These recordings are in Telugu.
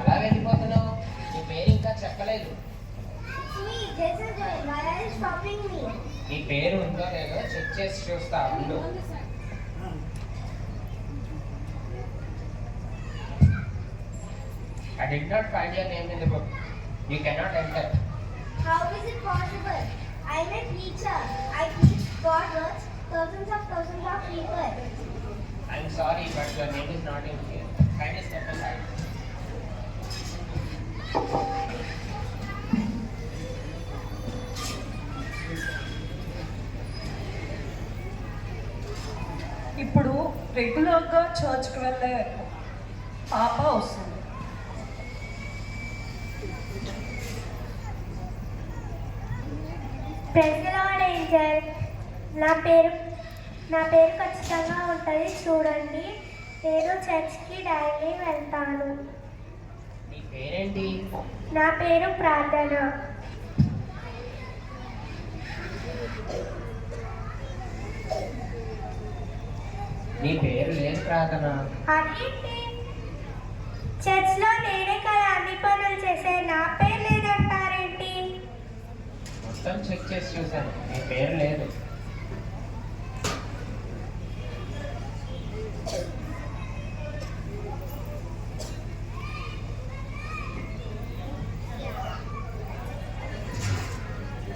అలా వెళ్ళిపోతున్నావు? నీ పేరు ఇంకా చెప్పలేదు. నీ పేరు ఉందో లేదో చెక్ చేసి చూస్తా ఉండు. I did not find your name in the book. You cannot enter. How is it possible? I am a teacher. I teach God words, thousands of people. I'm sorry, but your name is not in here. Kindly step aside. ఇప్పుడు రెగ్యులర్గా చర్చ్కి వెళ్ళే పాప వస్తుంది. Praise Lord angel. నా పేరు ఖచ్చితంగా ఉంటుంది, చూడండి. నేను చర్చ్కి డైలీ వెళ్తాను. నీ పేరేంటి? నా పేరు ప్రార్థన. నీ పేరు లేదు ప్రార్థన. అదేంటి? చర్చ్లో నేనే కదా అన్ని పనులు చేసే, నా పేరు లేదంటారేంటి? మొత్తం చెక్ చేసి చూశాను, నీ పేరు లేదు.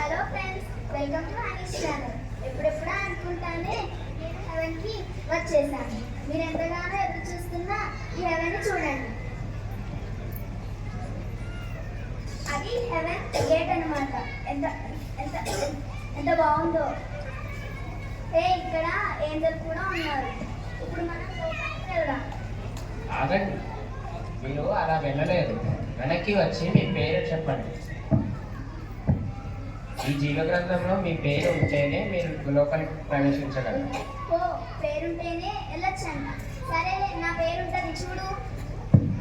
Hello friends, welcome to Honey's channel. ఎప్పుడెప్పుడా అనుకుంటానే నేను హెవెన్కి వచ్చేసాను. మీరు ఎంతగానో ఎదురు చూస్తున్నా ఈ హెవెన్ని చూడండి. అది హెవెన్ గేట్ అనమాట. ఎంత ఎంత ఎంత బాగుందో. ఇక్కడ ఏంజల్ కూడా ఉన్నారు. ఇప్పుడు మనం లోపలికి వెళ్దాం. ఆగండి, మీరు అలా వెళ్ళలేదు. వెనక్కి వచ్చి మీ పేరు చెప్పండి. ఈ జీవ గ్రంథంలో మీ పేరు ఉంటేనే మీరు లోపలికి ప్రవేశించగలరు. ఓ, పేరుంటేనే వెళ్ళొచ్చంట. సరేలే, నా పేరు ఉంటుంది, చూడు.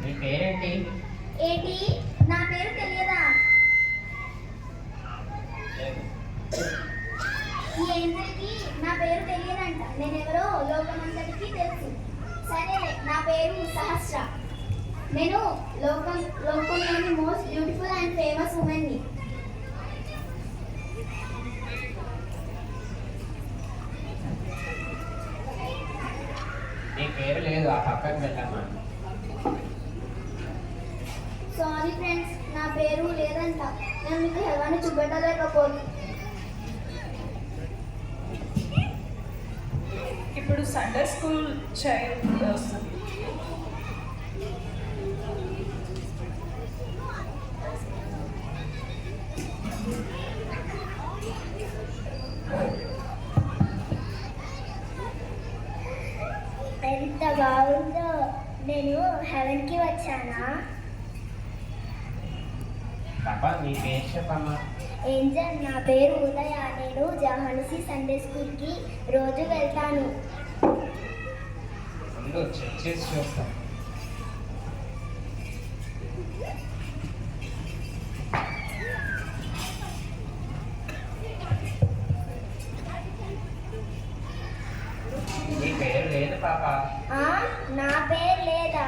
మీ పేరేంటి? ఏంటి, నా పేరు తెలియదా? ఈ ఏంజల్కి నా పేరు తెలియదంట. నేనెవరో లోకమంతటికి తెలుసు. సరేలే, నా పేరు సహస్ర. నేను లోకంలోని మోస్ట్ బ్యూటిఫుల్ అండ్ ఫేమస్ ఉమెన్ని. నీ పేరు లేదు, ఆ పక్కకు వెళ్ళమ్మా. సారీ ఫ్రెండ్స్, నా పేరు లేదంట. నేను మీకు హెవెన్ చూపెట్టలేకపోతుంది. ఇప్పుడు సండే స్కూల్ చైల్డ్ వస్తుంది. ఎంత బాగుందో. నేను హెవెన్కి వచ్చానా? పాప, నీ పేరు చెప్పమ్మా. ఏంజల్, నా పేరు ఉదయ. నేను జహాన్సీ సండే స్కూల్కి రోజు వెళ్తాను. ముందు చెక్ చేసి చూస్తాం. నీ పేరు లేదు పాప. నా పేరు లేదా?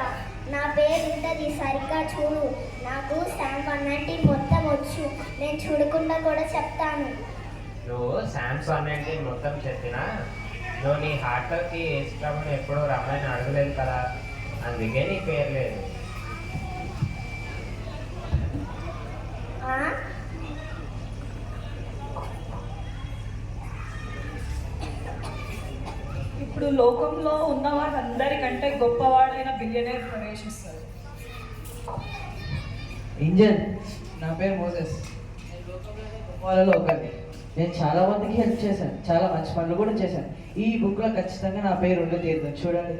నా పేరు ఉంటుంది, సరిగ్గా చూడు. నాకు శామ్ 190 మొత్తం వచ్చు. నేను చూడకుండా కూడా చెప్తాను. నువ్వు శాంసంగ్ అంటే మొత్తం చెప్పినా నువ్వు నీ హార్ట్కి ఏసుప్రభుని ఎప్పుడూ రమ్మని అడగలేదు కదా, అందుకే నీ పేరు లేదు. ఇప్పుడు లోకంలో ఉన్న వాళ్ళందరికంటే గొప్పవాడైన బిలియనర్ ప్రవేశిస్తారు. ఏంజల్, నా పేరు మోసెస్. నేను లోకంలోనే గొప్ప వాళ్ళలో ఒకరిని. నేను చాలా మందికి హెల్ప్ చేశాను, చాలా మంచి పనులు కూడా చేశాను. ఈ బుక్లో ఖచ్చితంగా నా పేరు ఉండి తీరుతుంది, చూడండి.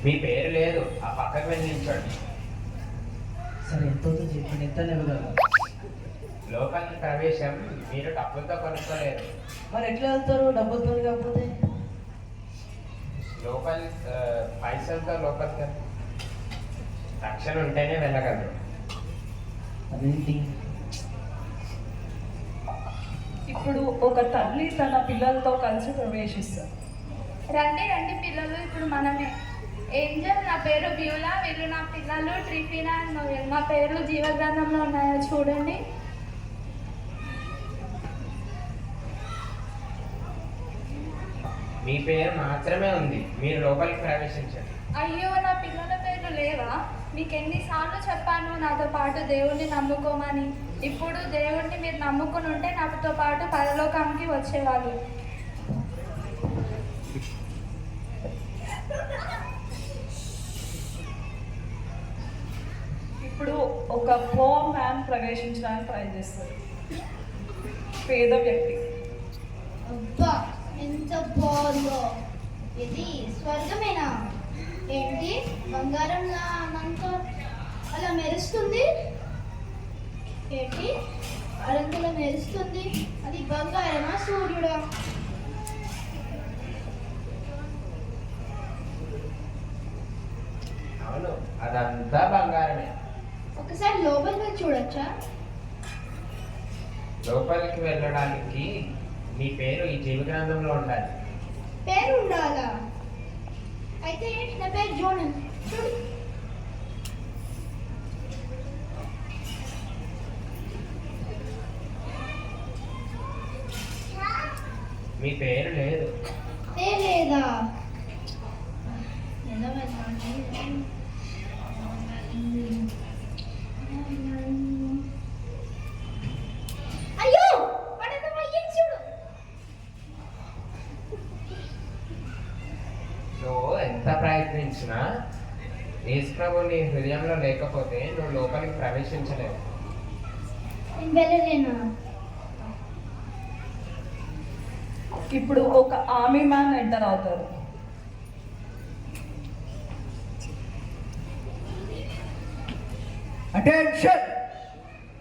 మీ పేరు లేదు, ఆ పక్కకు వెళ్ళి నిల్చోండి. సరే, ఎంత అవుతుంది చెప్పండి, ఎంత ఇవ్వగలరు? లోపలికి ప్రవేశం మీరు డబ్బులతో కొనుక్కోలేరు. మరి ఎట్లా వెళ్తారు డబ్బులతో కాకపోతే? లోపలి పైసలతో లోపలికి రక్షణ ఉంటేనే వెళ్ళగలరు. అదేంటి? అప్పుడు ఒక తల్లి తన పిల్లలతో కలిసి ప్రవేశిస్తారు. రండి రండి పిల్లలు, ఇప్పుడు మనమే. ఏంజల్, నా పేరు బ్యూలా, వీళ్ళు నా పిల్లలు ట్రిఫినా అండ్ నోయల్. నా పేర్లు జీవగ్రంథంలో ఉన్నాయో చూడండి. మీ పేరు మాత్రమే ఉంది, మీరు లోపలికి ప్రవేశించండి. అయ్యో, నా పిల్లల పేర్లు లేవా? మీకు ఎన్నిసార్లు చెప్పాను నాతో పాటు దేవుణ్ణి నమ్ముకోమని. ఇప్పుడు దేవుణ్ణి మీరు నమ్ముకుని ఉంటే నాతో పాటు పరలోకానికి వచ్చేవాళ్ళు. ఇప్పుడు ఒక పోర్ మ్యాన్ ప్రవేశించడానికి ట్రై చేస్తారు. పేద వ్యక్తి. అబ్బా, ఎంత బాగుందో! ఇది స్వర్గమేనా? ఏంటి బంగారంలా మనతో అలా మెరుస్తుంది? ఏంటి అరంతలో మెరుస్తుంది? అది బంగారమా సూర్యుడా? అవును, అదంతా బంగారమే. ఒకసారి లోపలికి వెళ్ళి చూడొచ్చా? లోపలికి వెళ్ళడానికి మీ పేరు ఈ జీవగ్రంథంలో ఉండాలి. పేరు ఉండాలా? అయితే నా పేరు జోనన్. చూడు. మీ పేరు లేదు. లేదా? ఎలా వెళ్ళాలి? అయ్యో, వాడేదో అయ్యింది చూడు. నువ్వు ఎంత ప్రయత్నించినా యేసుప్రభు నీ హృదయంలో లేకపోతే నువ్వు లోపలికి ప్రవేశించలేవు. నేను వెళ్ళలేనా? ఇప్పుడు ఒక ఆర్మీ మ్యాన్ ఎంటర్ అవుతారు. అటెన్షన్!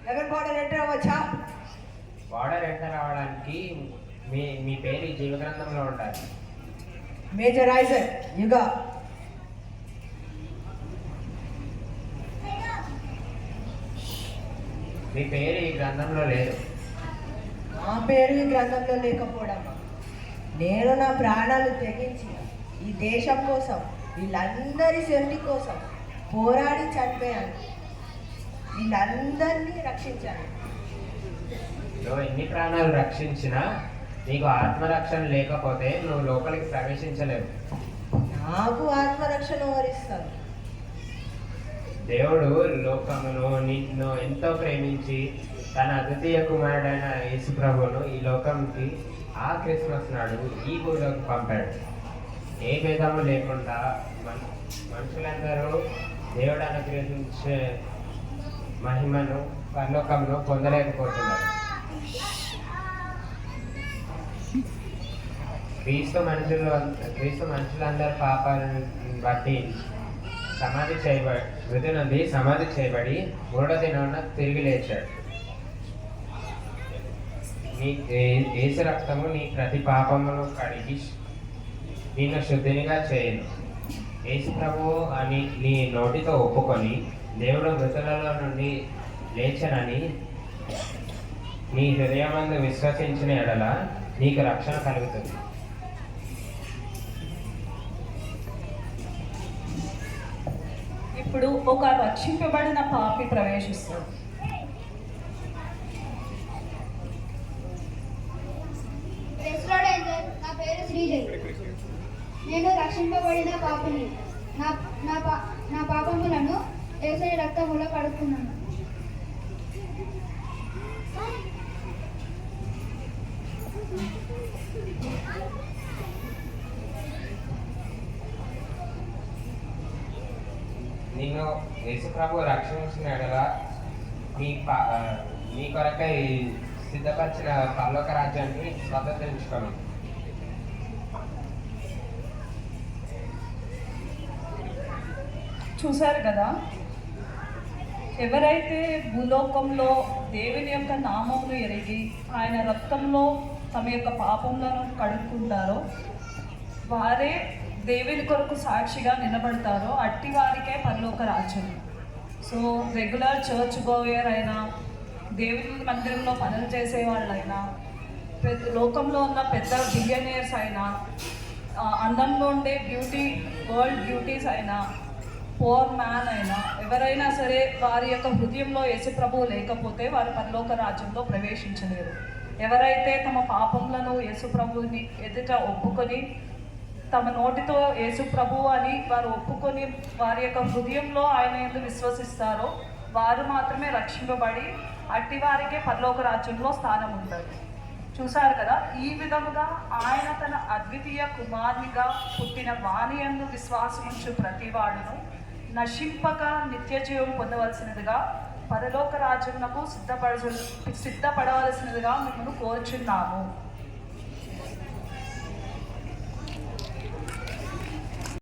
లెవెన్ బార్డర్ ఎంటర్ అవ్వచ్చా? బార్డర్ ఎంటర్ అవ్వడానికి మీ పేరు ఈ జీవగ్రంథంలో ఉండాలి. మేజర్ ఐజన్ యుగ. మీ పేరు ఈ గ్రంథంలో లేదు. నా పేరు ఈ గ్రంథంలో లేకపోవడమా? నేను నా ప్రాణాలు తెగించి ఈ దేశం కోసం, వీళ్ళందరి సేఫ్టీ కోసం పోరాడి చనిపోయాను. వీళ్ళందరినీ రక్షించాను. నువ్వు ఎన్ని ప్రాణాలు రక్షించినా నీకు ఆత్మరక్షణ లేకపోతే నువ్వు లోపలికి ప్రవేశించలేవు. నాకు ఆత్మరక్షణ వరిస్తాను. దేవుడు లోకమును నిన్ను ఎంతో ప్రేమించి తన అద్వితీయ కుమారుడైన యేసు ప్రభువును ఈ లోకంకి ఆ క్రిస్మస్ నాడు ఈ భూలోకి పంపాడు. ఏ భేదము లేకుండా మనుషులందరూ దేవుడు అనుగ్రహించే మహిమను పరలోకంలో పొందలేకపోతున్నారు. క్రీస్తు మనుషులందరి పాపాలను బట్టి మృతి నుండి సమాధి చేయబడి మూడో దినాన తిరిగి లేచాడు. నీ యేసు రక్తము నీ ప్రతి పాపమును కడిగి నిన్ను శుద్ధినిగా చేయను. యేసు ప్రభువు అని నీ నోటితో ఒప్పుకొని దేవుడు మృతులలో నుండి లేచనని నీ హృదయమందు విశ్వసించిన ఎడల నీకు రక్షణ కలుగుతుంది. ఇప్పుడు ఒక రక్షింపబడిన పాపి ప్రవేశిస్తాడు. ప్రెస్లాడ్ ఏంజల్, నా పేరు శ్రీజయ్. నేను రక్షింపబడిన పాపిని. నా పాపములను యేసయ్య రక్తములో కడుక్కున్నాను. నిన్ను యేసు ప్రభు రక్షించిన ఎడల నీ కొరకై సిద్ధపరిచిన పరలోక రాజ్యాన్ని స్వతంత్రించుకోను. చూశారు కదా, ఎవరైతే భూలోకంలో దేవుని యొక్క నామమును ఎరిగి ఆయన రక్తంలో తమ యొక్క పాపములను కడుక్కుంటారో వారే దేవుని కొరకు సాక్షిగా నిలబడతారో అట్టి వారికే పరలోక రాజ్యం. సో రెగ్యులర్ చర్చ్ గోయర్ అయినా, దేవుని మందిరంలో పనులు చేసే వాళ్ళైనా, లోకంలో ఉన్న పెద్ద బిలియనీర్స్ అయినా, అందంలో ఉండే వరల్డ్ బ్యూటీస్ అయినా, పోర్ మ్యాన్ అయినా, ఎవరైనా సరే వారి యొక్క హృదయంలో యేసు ప్రభువు లేకపోతే వారు పరలోక రాజ్యంలో ప్రవేశించలేరు. ఎవరైతే తమ పాపములను యేసు ప్రభువుని ఎదుట ఒప్పుకొని తమ నోటితో యేసు ప్రభువు అని వారు ఒప్పుకొని వారి యొక్క హృదయంలో ఆయన యందు విశ్వసిస్తారో వారు మాత్రమే రక్షింపబడి అట్టి వారికే పరలోక రాజ్యంలో స్థానం ఉంటుంది. చూశారు కదా, ఈ విధముగా ఆయన తన అద్వితీయ కుమారునిగా పుట్టిన వాని యందు విశ్వాసముంచు ప్రతివాడును నశింపక నిత్య జీవం పొందవలసినదిగా పరలోక రాజ్యమునకు సిద్ధపడవలసినదిగా మిమ్మల్ని కోరుచున్నాము.